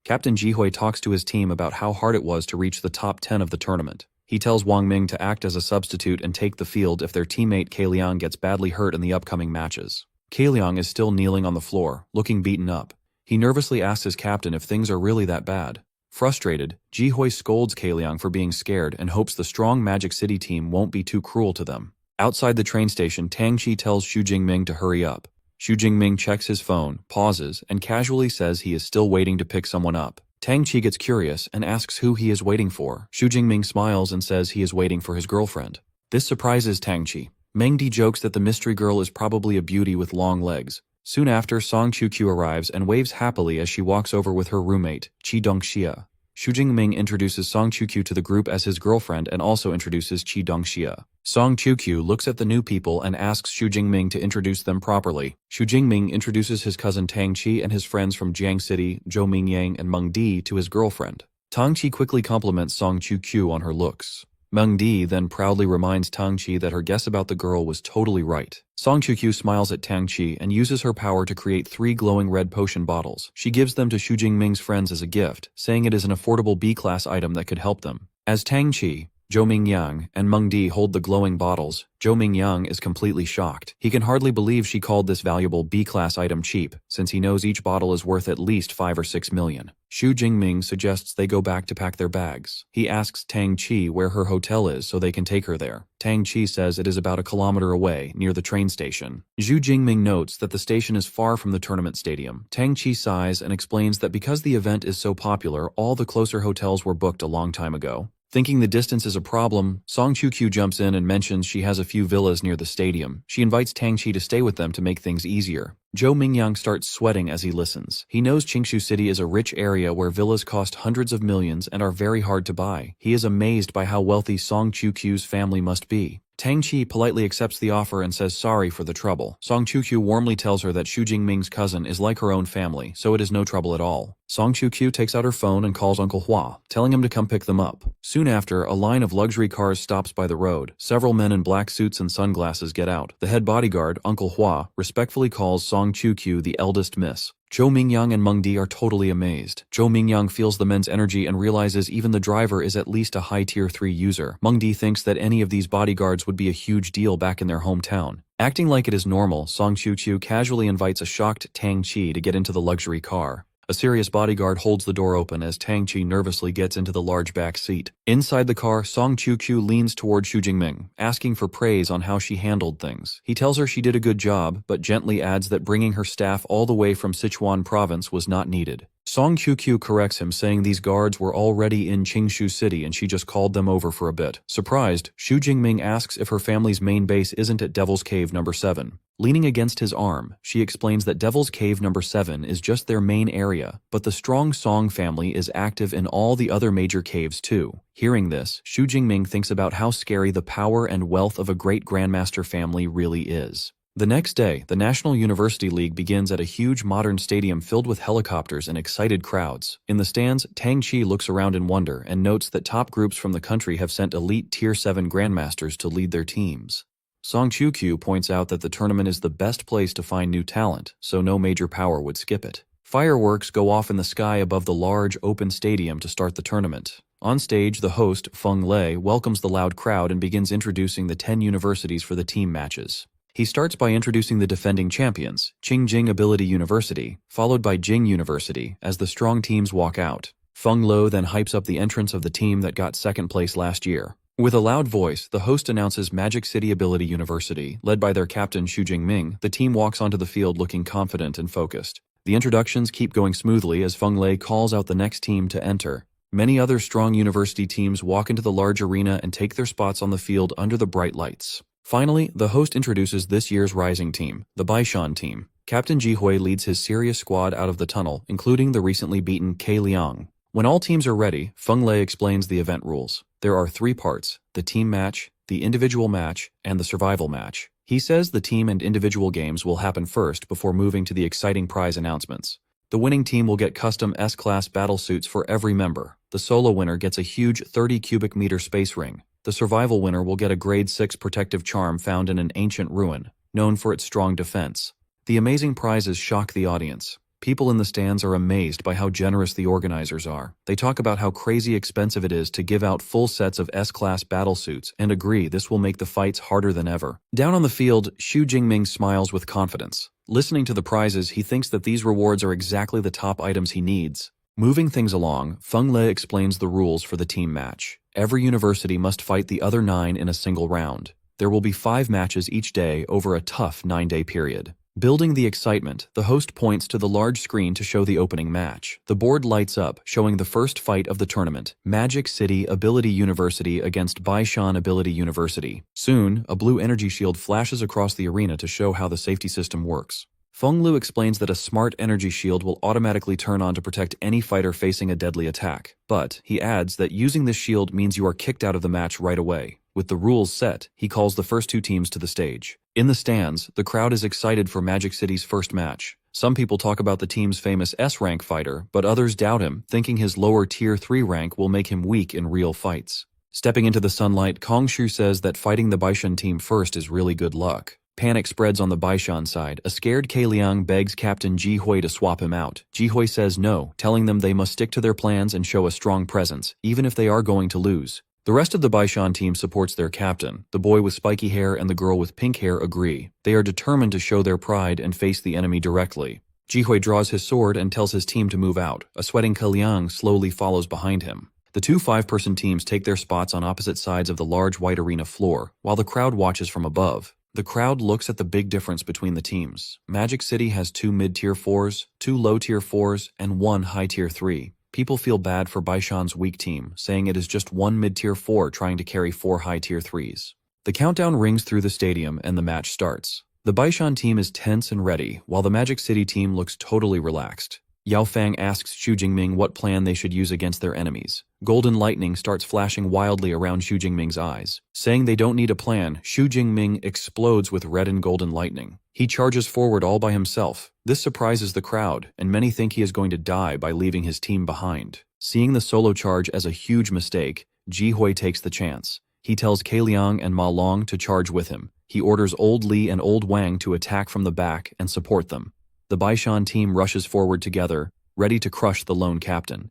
Captain Jihui talks to his team about how hard it was to reach the top 10 of the tournament. He tells Wang Ming to act as a substitute and take the field if their teammate Ke Liang gets badly hurt in the upcoming matches. Ke Liang is still kneeling on the floor, looking beaten up. He nervously asks his captain if things are really that bad. Frustrated, Jihui scolds Ke Liang for being scared and hopes the strong Magic City team won't be too cruel to them. Outside the train station, Tang Qi tells Xu Jingming to hurry up. Xu Jingming checks his phone, pauses, and casually says he is still waiting to pick someone up. Tang Qi gets curious and asks who he is waiting for. Xu Jingming smiles and says he is waiting for his girlfriend. This surprises Tang Qi. Meng Di jokes that the mystery girl is probably a beauty with long legs. Soon after, Song Qiuqiu arrives and waves happily as she walks over with her roommate, Qi Dongxia. Xu Jingming introduces Song Qiuqiu to the group as his girlfriend and also introduces Qi Dongxia. Song Qiuqiu looks at the new people and asks Xu Jingming to introduce them properly. Xu Jingming introduces his cousin Tang Qi and his friends from Jiang City, Zhou Mingyang and Meng Di to his girlfriend. Tang Qi quickly compliments Song Qiuqiu on her looks. Meng Di then proudly reminds Tang Qi that her guess about the girl was totally right. Song Qiuqiu smiles at Tang Qi and uses her power to create 3 glowing red potion bottles. She gives them to Xu Jingming's friends as a gift, saying it is an affordable B-class item that could help them. As Tang Qi, Zhou Mingyang, and Meng Di hold the glowing bottles, Zhou Mingyang is completely shocked. He can hardly believe she called this valuable B-class item cheap, since he knows each bottle is worth at least 5 or 6 million. Xu Jingming suggests they go back to pack their bags. He asks Tang Qi where her hotel is so they can take her there. Tang Qi says it is about a kilometer away, near the train station. Xu Jingming notes that the station is far from the tournament stadium. Tang Qi sighs and explains that because the event is so popular, all the closer hotels were booked a long time ago. Thinking the distance is a problem, Song Qiuqiu jumps in and mentions she has a few villas near the stadium. She invites Tang Qi to stay with them to make things easier. Zhou Mingyang starts sweating as he listens. He knows Qingshu City is a rich area where villas cost hundreds of millions and are very hard to buy. He is amazed by how wealthy Song Qiuqiu's family must be. Tang Qi politely accepts the offer and says sorry for the trouble. Song Qiuqiu warmly tells her that Xu Jingming's cousin is like her own family, so it is no trouble at all. Song Qiuqiu takes out her phone and calls Uncle Hua, telling him to come pick them up. Soon after, a line of luxury cars stops by the road. Several men in black suits and sunglasses get out. The head bodyguard, Uncle Hua, respectfully calls Song Qiuqiu the eldest miss. Zhou Mingyang and Meng Di are totally amazed. Zhou Mingyang feels the men's energy and realizes even the driver is at least a high tier 3 user. Meng Di thinks that any of these bodyguards would be a huge deal back in their hometown. Acting like it is normal, Song Qiuqiu casually invites a shocked Tang Qi to get into the luxury car. A serious bodyguard holds the door open as Tang Qi nervously gets into the large back seat. Inside the car, Song Qiuqiu leans toward Xu Jingming, asking for praise on how she handled things. He tells her she did a good job, but gently adds that bringing her staff all the way from Sichuan province was not needed. Song Qiuqiu corrects him, saying these guards were already in Qingshu City and she just called them over for a bit. Surprised, Xu Jingming asks if her family's main base isn't at Devil's Cave number 7. Leaning against his arm, she explains that Devil's Cave number 7 is just their main area, but the strong Song family is active in all the other major caves too. Hearing this, Xu Jingming thinks about how scary the power and wealth of a great grandmaster family really is. The next day, the National University League begins at a huge modern stadium filled with helicopters and excited crowds. In the stands, Tang Qi looks around in wonder and notes that top groups from the country have sent elite Tier 7 grandmasters to lead their teams. Song Qiuqiu points out that the tournament is the best place to find new talent, so no major power would skip it. Fireworks go off in the sky above the large, open stadium to start the tournament. On stage, the host, Feng Lei, welcomes the loud crowd and begins introducing the 10 universities for the team matches. He starts by introducing the defending champions, Qingjing Ability University, followed by Jing University, as the strong teams walk out. Feng Lo then hypes up the entrance of the team that got second place last year. With a loud voice, the host announces Magic City Ability University. Led by their captain Xu Jingming, the team walks onto the field looking confident and focused. The introductions keep going smoothly as Feng Lei calls out the next team to enter. Many other strong university teams walk into the large arena and take their spots on the field under the bright lights. Finally, the host introduces this year's rising team, the Baishan team. Captain Jihui leads his serious squad out of the tunnel, including the recently beaten Ke Liang. When all teams are ready, Feng Lei explains the event rules. There are 3 parts: the team match, the individual match, and the survival match. He says the team and individual games will happen first before moving to the exciting prize announcements. The winning team will get custom S-class battle suits for every member. The solo winner gets a huge 30 cubic meter space ring. The survival winner will get a grade 6 protective charm found in an ancient ruin, known for its strong defense. The amazing prizes shock the audience. People in the stands are amazed by how generous the organizers are. They talk about how crazy expensive it is to give out full sets of S-class battlesuits and agree this will make the fights harder than ever. Down on the field, Xu Jingming smiles with confidence. Listening to the prizes, he thinks that these rewards are exactly the top items he needs. Moving things along, Feng Lei explains the rules for the team match. Every university must fight the other 9 in a single round. There will be 5 matches each day over a tough 9-day period. Building the excitement, the host points to the large screen to show the opening match. The board lights up, showing the first fight of the tournament, Magic City Ability University against Baishan Ability University. Soon, a blue energy shield flashes across the arena to show how the safety system works. Feng Lu explains that a smart energy shield will automatically turn on to protect any fighter facing a deadly attack. But he adds that using this shield means you are kicked out of the match right away. With the rules set, he calls the first 2 teams to the stage. In the stands, the crowd is excited for Magic City's first match. Some people talk about the team's famous S-rank fighter, but others doubt him, thinking his lower Tier 3 rank will make him weak in real fights. Stepping into the sunlight, Kong Shu says that fighting the Baishan team first is really good luck. Panic spreads on the Baishan side. A scared Ke Liang begs Captain Ji Hui to swap him out. Ji Hui says no, telling them they must stick to their plans and show a strong presence, even if they are going to lose. The rest of the Baishan team supports their captain. The boy with spiky hair and the girl with pink hair agree. They are determined to show their pride and face the enemy directly. Ji Hui draws his sword and tells his team to move out. A sweating Ke Liang slowly follows behind him. The 2 5-person teams take their spots on opposite sides of the large white arena floor, while the crowd watches from above. The crowd looks at the big difference between the teams. Magic City has 2 mid-tier 4s, 2 low-tier 4s, and 1 high-tier 3. People feel bad for Baishan's weak team, saying it is just 1 mid-tier 4 trying to carry 4 high-tier 3s. The countdown rings through the stadium and the match starts. The Baishan team is tense and ready, while the Magic City team looks totally relaxed. Yao Fang asks Xu Jingming what plan they should use against their enemies. Golden lightning starts flashing wildly around Xu Jingming's eyes. Saying they don't need a plan, Xu Jingming explodes with red and golden lightning. He charges forward all by himself. This surprises the crowd, and many think he is going to die by leaving his team behind. Seeing the solo charge as a huge mistake, Ji Hui takes the chance. He tells Ke Liang and Ma Long to charge with him. He orders Old Li and Old Wang to attack from the back and support them. The Baishan team rushes forward together, ready to crush the lone captain.